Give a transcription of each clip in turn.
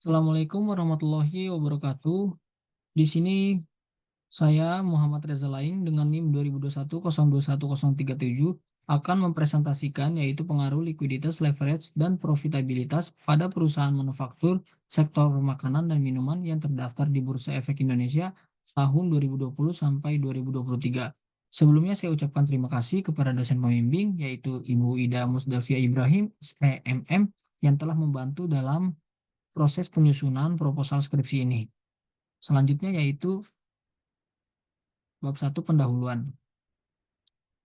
Assalamualaikum warahmatullahi wabarakatuh. Di sini saya Muhammad Reza Laing dengan NIM 2021021037 akan mempresentasikan yaitu pengaruh likuiditas, leverage, dan profitabilitas pada perusahaan manufaktur sektor makanan dan minuman yang terdaftar di Bursa Efek Indonesia tahun 2020 sampai 2023. Sebelumnya saya ucapkan terima kasih kepada dosen pembimbing yaitu Ibu Ida Musdalfia Ibrahim, SEMM, yang telah membantu dalam proses penyusunan proposal skripsi ini. Selanjutnya yaitu bab 1 pendahuluan.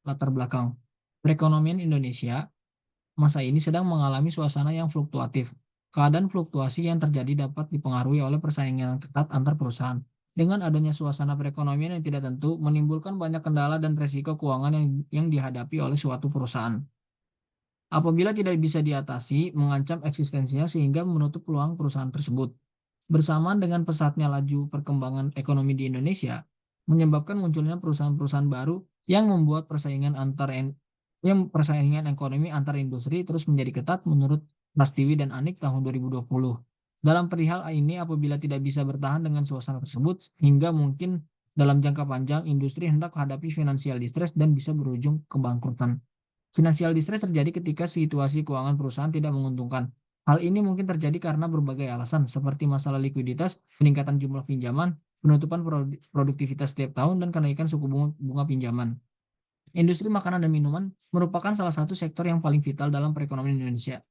Latar belakang. Perekonomian Indonesia masa ini sedang mengalami suasana yang fluktuatif. Keadaan fluktuasi yang terjadi dapat dipengaruhi oleh persaingan yang ketat antar perusahaan. Dengan adanya suasana perekonomian yang tidak tentu, menimbulkan banyak kendala dan resiko keuangan yang dihadapi oleh suatu perusahaan. Apabila tidak bisa diatasi, mengancam eksistensinya sehingga menutup peluang perusahaan tersebut. Bersamaan dengan pesatnya laju perkembangan ekonomi di Indonesia, menyebabkan munculnya perusahaan-perusahaan baru yang membuat persaingan ekonomi antar industri terus menjadi ketat menurut Prastiwi dan Anik tahun 2020. Dalam perihal ini, apabila tidak bisa bertahan dengan suasana tersebut, hingga mungkin dalam jangka panjang industri hendak menghadapi financial distress dan bisa berujung kebangkrutan. Financial distress terjadi ketika situasi keuangan perusahaan tidak menguntungkan. Hal ini mungkin terjadi karena berbagai alasan, seperti masalah likuiditas, peningkatan jumlah pinjaman, penutupan produktivitas setiap tahun, dan kenaikan suku bunga pinjaman. Industri makanan dan minuman merupakan salah satu sektor yang paling vital dalam perekonomian Indonesia.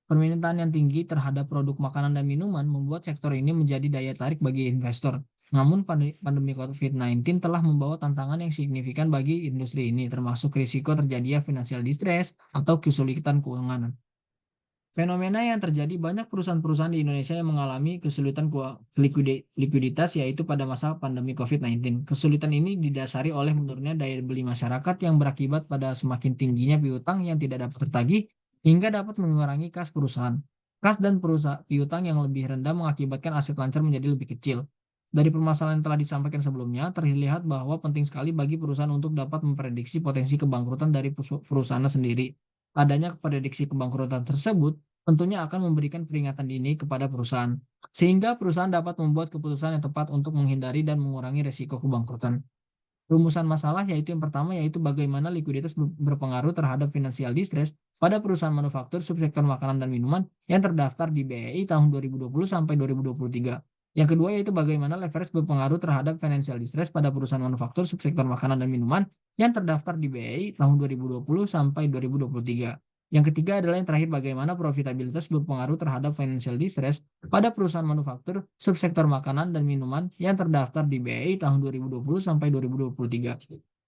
Permintaan yang tinggi terhadap produk makanan dan minuman membuat sektor ini menjadi daya tarik bagi investor. Namun pandemi COVID-19 telah membawa tantangan yang signifikan bagi industri ini, termasuk risiko terjadinya financial distress atau kesulitan keuangan. Fenomena yang terjadi banyak perusahaan-perusahaan di Indonesia yang mengalami kesulitan likuiditas yaitu pada masa pandemi COVID-19. Kesulitan ini didasari oleh menurunnya daya beli masyarakat yang berakibat pada semakin tingginya piutang yang tidak dapat tertagih hingga dapat mengurangi kas perusahaan. Kas dan piutang yang lebih rendah mengakibatkan aset lancar menjadi lebih kecil. Dari permasalahan yang telah disampaikan sebelumnya, terlihat bahwa penting sekali bagi perusahaan untuk dapat memprediksi potensi kebangkrutan dari perusahaannya sendiri. Adanya prediksi kebangkrutan tersebut tentunya akan memberikan peringatan dini kepada perusahaan, sehingga perusahaan dapat membuat keputusan yang tepat untuk menghindari dan mengurangi risiko kebangkrutan. Rumusan masalah yaitu yang pertama yaitu bagaimana likuiditas berpengaruh terhadap financial distress pada perusahaan manufaktur subsektor makanan dan minuman yang terdaftar di BEI tahun 2020 sampai 2023. Yang kedua yaitu bagaimana leverage berpengaruh terhadap financial distress pada perusahaan manufaktur subsektor makanan dan minuman yang terdaftar di BEI tahun 2020 sampai 2023. Yang ketiga adalah yang terakhir bagaimana profitabilitas berpengaruh terhadap financial distress pada perusahaan manufaktur subsektor makanan dan minuman yang terdaftar di BEI tahun 2020 sampai 2023.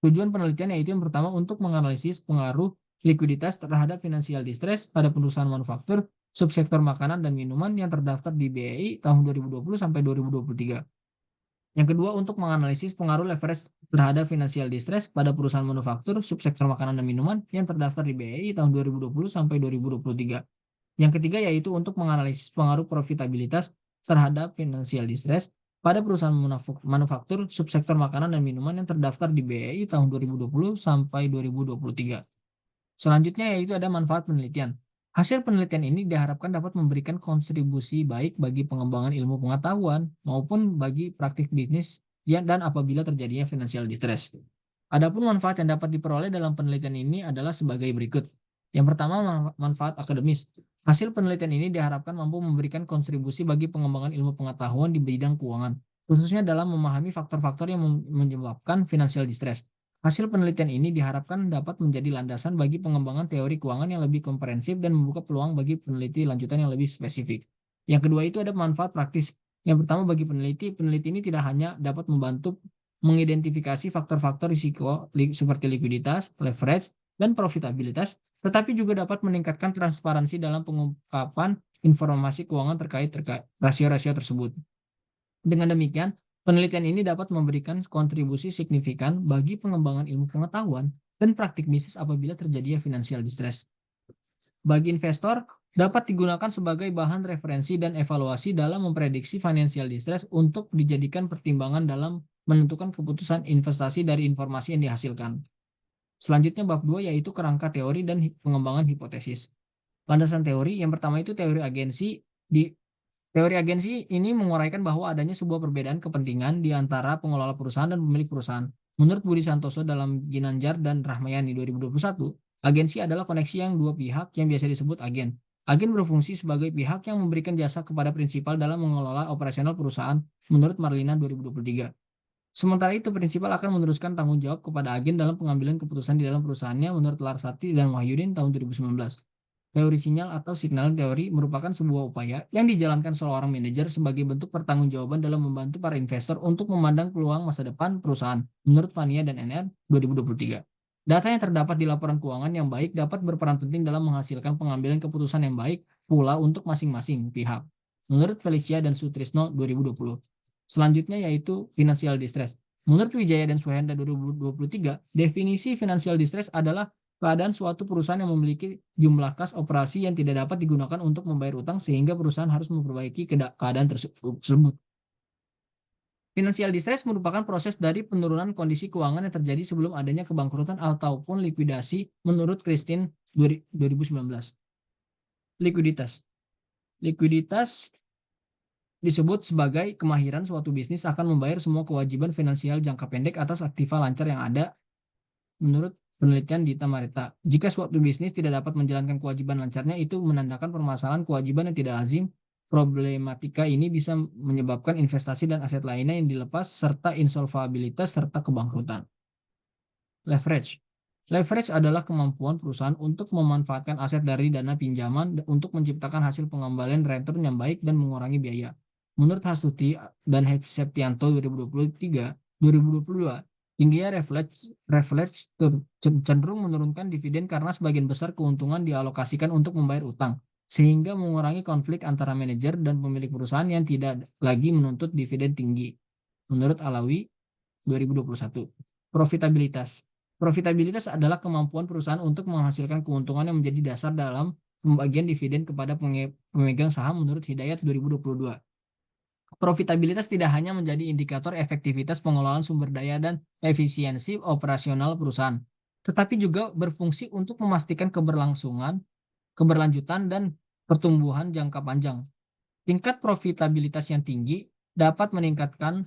Tujuan penelitian yaitu yang pertama untuk menganalisis pengaruh likuiditas terhadap financial distress pada perusahaan manufaktur subsektor makanan dan minuman yang terdaftar di BEI tahun 2020 sampai 2023. Yang kedua, untuk menganalisis pengaruh leverage terhadap financial distress pada perusahaan manufaktur subsektor makanan dan minuman yang terdaftar di BEI tahun 2020 sampai 2023. Yang ketiga yaitu untuk menganalisis pengaruh profitabilitas terhadap financial distress pada perusahaan manufaktur subsektor makanan dan minuman yang terdaftar di BEI tahun 2020 sampai 2023. Selanjutnya yaitu ada manfaat penelitian. Hasil penelitian ini diharapkan dapat memberikan kontribusi baik bagi pengembangan ilmu pengetahuan maupun bagi praktik bisnis dan apabila terjadinya financial distress. Adapun manfaat yang dapat diperoleh dalam penelitian ini adalah sebagai berikut. Yang pertama, manfaat akademis. Hasil penelitian ini diharapkan mampu memberikan kontribusi bagi pengembangan ilmu pengetahuan di bidang keuangan, khususnya dalam memahami faktor-faktor yang menyebabkan financial distress. Hasil penelitian ini diharapkan dapat menjadi landasan bagi pengembangan teori keuangan yang lebih komprehensif dan membuka peluang bagi peneliti lanjutan yang lebih spesifik. Yang kedua itu ada manfaat praktis. Yang pertama bagi peneliti ini tidak hanya dapat membantu mengidentifikasi faktor-faktor risiko seperti likuiditas, leverage, dan profitabilitas, tetapi juga dapat meningkatkan transparansi dalam pengungkapan informasi keuangan terkait rasio-rasio tersebut. Dengan demikian, penelitian ini dapat memberikan kontribusi signifikan bagi pengembangan ilmu pengetahuan dan praktik bisnis apabila terjadinya financial distress. Bagi investor, dapat digunakan sebagai bahan referensi dan evaluasi dalam memprediksi financial distress untuk dijadikan pertimbangan dalam menentukan keputusan investasi dari informasi yang dihasilkan. Selanjutnya bab 2 yaitu kerangka teori dan pengembangan hipotesis. Landasan teori yang pertama itu teori agensi Teori agensi ini menguraikan bahwa adanya sebuah perbedaan kepentingan di antara pengelola perusahaan dan pemilik perusahaan. Menurut Budi Santoso dalam Ginanjar dan Rahmayani 2021, agensi adalah koneksi yang dua pihak yang biasa disebut agen. Agen berfungsi sebagai pihak yang memberikan jasa kepada prinsipal dalam mengelola operasional perusahaan, menurut Marlina 2023. Sementara itu, prinsipal akan meneruskan tanggung jawab kepada agen dalam pengambilan keputusan di dalam perusahaannya, menurut Larsati dan Wahyudin tahun 2019. Teori sinyal atau signal teori merupakan sebuah upaya yang dijalankan seorang manajer sebagai bentuk pertanggungjawaban dalam membantu para investor untuk memandang peluang masa depan perusahaan, menurut Vania dan NR 2023. Data yang terdapat di laporan keuangan yang baik dapat berperan penting dalam menghasilkan pengambilan keputusan yang baik pula untuk masing-masing pihak, menurut Felicia dan Sutrisno 2020. Selanjutnya yaitu financial distress. Menurut Wijaya dan Suhenda 2023, definisi financial distress adalah keadaan suatu perusahaan yang memiliki jumlah kas operasi yang tidak dapat digunakan untuk membayar utang sehingga perusahaan harus memperbaiki keadaan tersebut. Financial distress merupakan proses dari penurunan kondisi keuangan yang terjadi sebelum adanya kebangkrutan ataupun likuidasi menurut Christine 2019. Likuiditas. Likuiditas disebut sebagai kemahiran suatu bisnis akan membayar semua kewajiban finansial jangka pendek atas aktiva lancar yang ada menurut penelitian Dita Marita. Jika suatu bisnis tidak dapat menjalankan kewajiban lancarnya, itu menandakan permasalahan kewajiban yang tidak lazim. Problematika ini bisa menyebabkan investasi dan aset lainnya yang dilepas, serta insolvabilitas serta kebangkrutan. Leverage. Leverage adalah kemampuan perusahaan untuk memanfaatkan aset dari dana pinjaman untuk menciptakan hasil pengembalian return yang baik dan mengurangi biaya. Menurut Hasuti dan Septianto 2022, tingginya leverage cenderung menurunkan dividen karena sebagian besar keuntungan dialokasikan untuk membayar utang, sehingga mengurangi konflik antara manajer dan pemilik perusahaan yang tidak lagi menuntut dividen tinggi. Menurut Alawi 2021. Profitabilitas. Profitabilitas adalah kemampuan perusahaan untuk menghasilkan keuntungan yang menjadi dasar dalam pembagian dividen kepada pemegang saham menurut Hidayat 2022. Profitabilitas tidak hanya menjadi indikator efektivitas pengelolaan sumber daya dan efisiensi operasional perusahaan, tetapi juga berfungsi untuk memastikan keberlanjutan, dan pertumbuhan jangka panjang. Tingkat profitabilitas yang tinggi dapat meningkatkan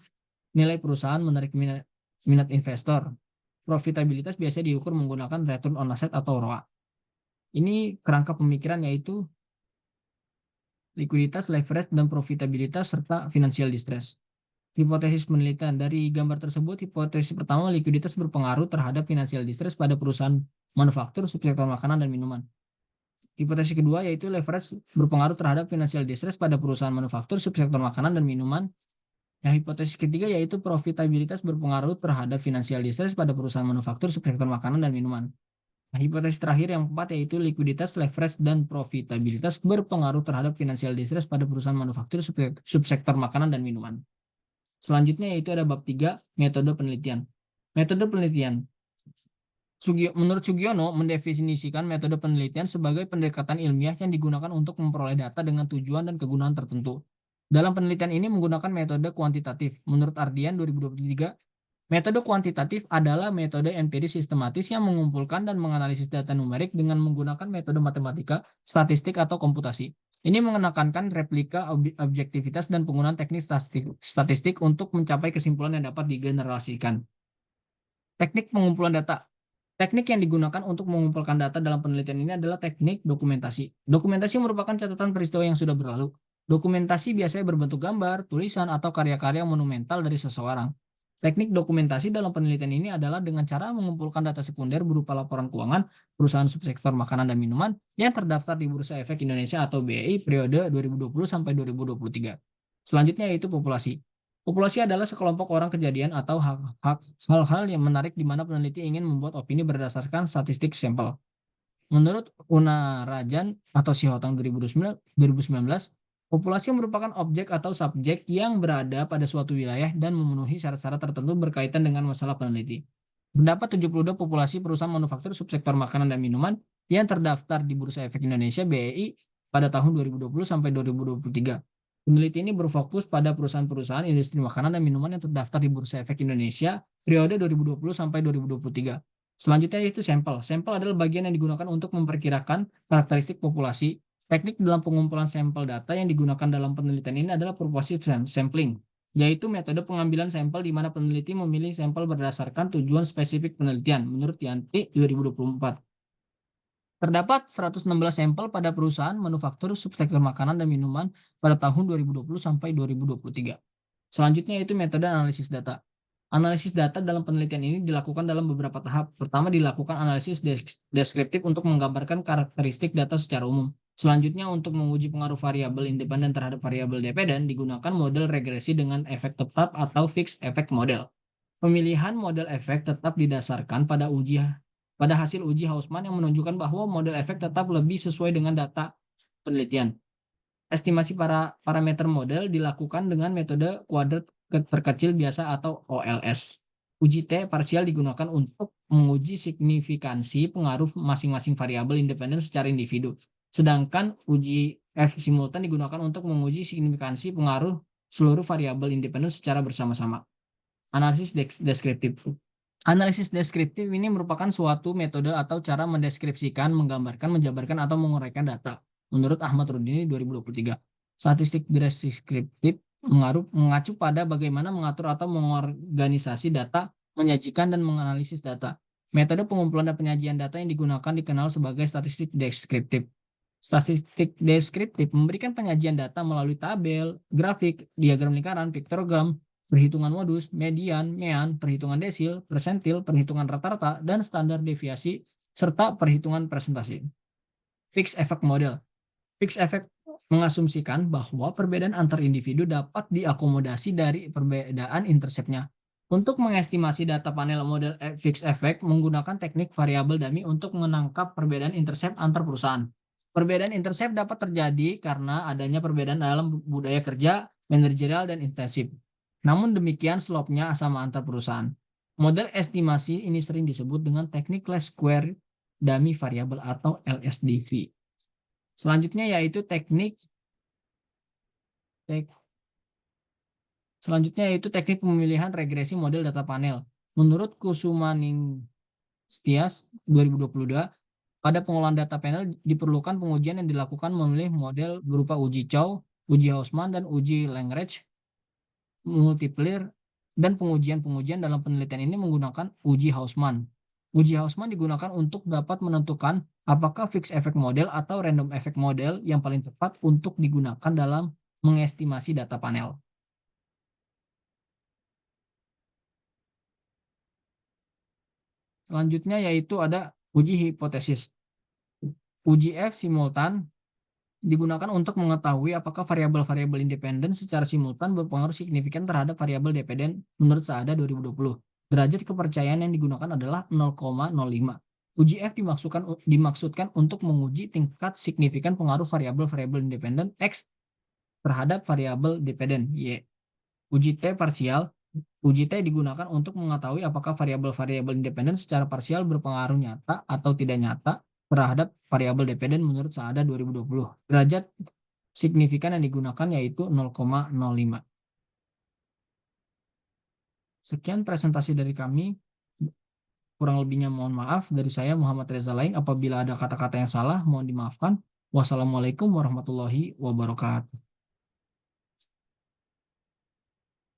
nilai perusahaan, menarik minat investor. Profitabilitas biasanya diukur menggunakan return on asset atau ROA. Ini kerangka pemikiran yaitu likuiditas, leverage, dan profitabilitas, serta financial distress. Hipotesis penelitian. Dari gambar tersebut, hipotesis pertama, likuiditas berpengaruh terhadap financial distress pada perusahaan manufaktur, subsektor makanan dan minuman. Hipotesis kedua yaitu leverage berpengaruh terhadap financial distress pada perusahaan manufaktur, subsektor makanan dan minuman. Yang hipotesis ketiga yaitu profitabilitas berpengaruh terhadap financial distress pada perusahaan manufaktur, subsektor makanan dan minuman. Nah, hipotesis terakhir yang keempat yaitu likuiditas, leverage, dan profitabilitas berpengaruh terhadap financial distress pada perusahaan manufaktur, subsektor makanan dan minuman. Selanjutnya yaitu ada bab 3, metode penelitian. Metode penelitian. Menurut Sugiono, mendefinisikan metode penelitian sebagai pendekatan ilmiah yang digunakan untuk memperoleh data dengan tujuan dan kegunaan tertentu. Dalam penelitian ini menggunakan metode kuantitatif. Menurut Ardian 2023, metode kuantitatif adalah metode empiris sistematis yang mengumpulkan dan menganalisis data numerik dengan menggunakan metode matematika, statistik, atau komputasi. Ini menekankan replika, objektivitas, dan penggunaan teknik statistik untuk mencapai kesimpulan yang dapat digeneralisasikan. Teknik pengumpulan data. Teknik yang digunakan untuk mengumpulkan data dalam penelitian ini adalah teknik dokumentasi. Dokumentasi merupakan catatan peristiwa yang sudah berlalu. Dokumentasi biasanya berbentuk gambar, tulisan, atau karya-karya monumental dari seseorang. Teknik dokumentasi dalam penelitian ini adalah dengan cara mengumpulkan data sekunder berupa laporan keuangan perusahaan subsektor makanan dan minuman yang terdaftar di Bursa Efek Indonesia atau BEI periode 2020 sampai 2023. Selanjutnya yaitu populasi. Populasi adalah sekelompok orang, kejadian, atau hal-hal yang menarik di mana peneliti ingin membuat opini berdasarkan statistik sampel. Menurut Una Rajan atau Sihotang 2019, populasi merupakan objek atau subjek yang berada pada suatu wilayah dan memenuhi syarat-syarat tertentu berkaitan dengan masalah peneliti. Terdapat 72 populasi perusahaan manufaktur subsektor makanan dan minuman yang terdaftar di Bursa Efek Indonesia BEI pada tahun 2020 sampai 2023. Peneliti ini berfokus pada perusahaan-perusahaan industri makanan dan minuman yang terdaftar di Bursa Efek Indonesia periode 2020 sampai 2023. Selanjutnya yaitu sampel. Sampel adalah bagian yang digunakan untuk memperkirakan karakteristik populasi. Teknik dalam pengumpulan sampel data yang digunakan dalam penelitian ini adalah purposive sampling, yaitu metode pengambilan sampel di mana peneliti memilih sampel berdasarkan tujuan spesifik penelitian menurut Yanti 2024. Terdapat 116 sampel pada perusahaan manufaktur subsektor makanan dan minuman pada tahun 2020 sampai 2023. Selanjutnya yaitu metode analisis data. Analisis data dalam penelitian ini dilakukan dalam beberapa tahap. Pertama, dilakukan analisis deskriptif untuk menggambarkan karakteristik data secara umum. Selanjutnya, untuk menguji pengaruh variabel independen terhadap variabel dependen, digunakan model regresi dengan efek tetap atau fixed effect model. Pemilihan model efek tetap didasarkan pada hasil uji Hausman yang menunjukkan bahwa model efek tetap lebih sesuai dengan data penelitian. Estimasi para parameter model dilakukan dengan metode kuadrat terkecil biasa atau OLS. Uji T parsial digunakan untuk menguji signifikansi pengaruh masing-masing variabel independen secara individu. Sedangkan uji F simultan digunakan untuk menguji signifikansi pengaruh seluruh variabel independen secara bersama-sama. Analisis deskriptif. Analisis deskriptif ini merupakan suatu metode atau cara mendeskripsikan, menggambarkan, menjabarkan, atau menguraikan data. Menurut Ahmad Rudini 2023. Statistik deskriptif mengacu pada bagaimana mengatur atau mengorganisasi data, menyajikan dan menganalisis data. Metode pengumpulan dan penyajian data yang digunakan dikenal sebagai statistik deskriptif. Statistik deskriptif memberikan penyajian data melalui tabel, grafik, diagram lingkaran, piktogram, perhitungan modus, median, mean, perhitungan desil, persentil, perhitungan rata-rata, dan standar deviasi, serta perhitungan presentasi. Fixed effect model. Fixed effect mengasumsikan bahwa perbedaan antar individu dapat diakomodasi dari perbedaan interseptnya. Untuk mengestimasi data panel model fixed effect menggunakan teknik variabel dummy untuk menangkap perbedaan intercept antar perusahaan. Perbedaan intercept dapat terjadi karena adanya perbedaan dalam budaya kerja, manajerial, dan intensif. Namun demikian slope-nya sama antar perusahaan. Model estimasi ini sering disebut dengan teknik least square dummy variable atau LSDV. Selanjutnya yaitu teknik pemilihan regresi model data panel. Menurut Kusumaningstias 2022, pada pengolahan data panel diperlukan pengujian yang dilakukan memilih model berupa uji Chow, uji Hausman, dan uji Langrange multiplier, dan pengujian dalam penelitian ini menggunakan uji Hausman. Uji Hausman digunakan untuk dapat menentukan apakah fixed effect model atau random effect model yang paling tepat untuk digunakan dalam mengestimasi data panel. Selanjutnya yaitu ada uji hipotesis. Uji F simultan digunakan untuk mengetahui apakah variabel-variabel independen secara simultan berpengaruh signifikan terhadap variabel dependen menurut Saada 2020. Derajat kepercayaan yang digunakan adalah 0,05. Uji F dimaksudkan untuk menguji tingkat signifikan pengaruh variabel-variabel independen X terhadap variabel dependen Y. Uji T parsial. Uji T digunakan untuk mengetahui apakah variabel-variabel independen secara parsial berpengaruh nyata atau tidak nyata terhadap variabel dependen menurut Saada 2020. Derajat signifikan yang digunakan yaitu 0,05. Sekian presentasi dari kami. Kurang lebihnya mohon maaf. Dari saya Muhammad Reza Laing. Apabila ada kata-kata yang salah mohon dimaafkan. Wassalamualaikum warahmatullahi wabarakatuh.